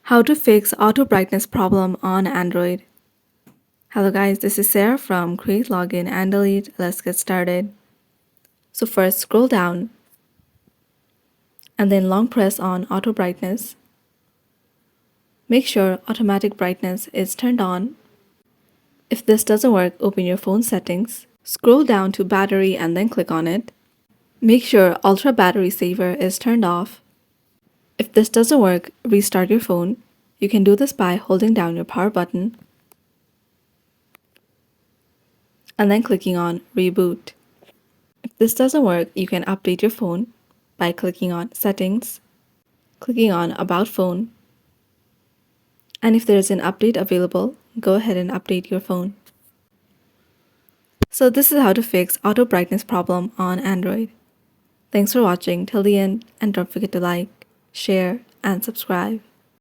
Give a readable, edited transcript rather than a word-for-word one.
How to fix auto brightness problem on Android. Hello guys, this is Sarah from Create Login and Delete. Let's get started. So first scroll down and then long press on auto brightness. Make sure automatic brightness is turned on. If this doesn't work, open your phone settings. Scroll down to battery and then click on it. Make sure ultra battery saver is turned off. If this doesn't work, restart your phone. You can do this by holding down your power button and then clicking on Reboot. If this doesn't work, you can update your phone by clicking on Settings, clicking on About Phone, and if there is an update available, go ahead and update your phone. So this is how to fix auto brightness problem on Android. Thanks for watching till the end, and don't forget to like, share, and subscribe.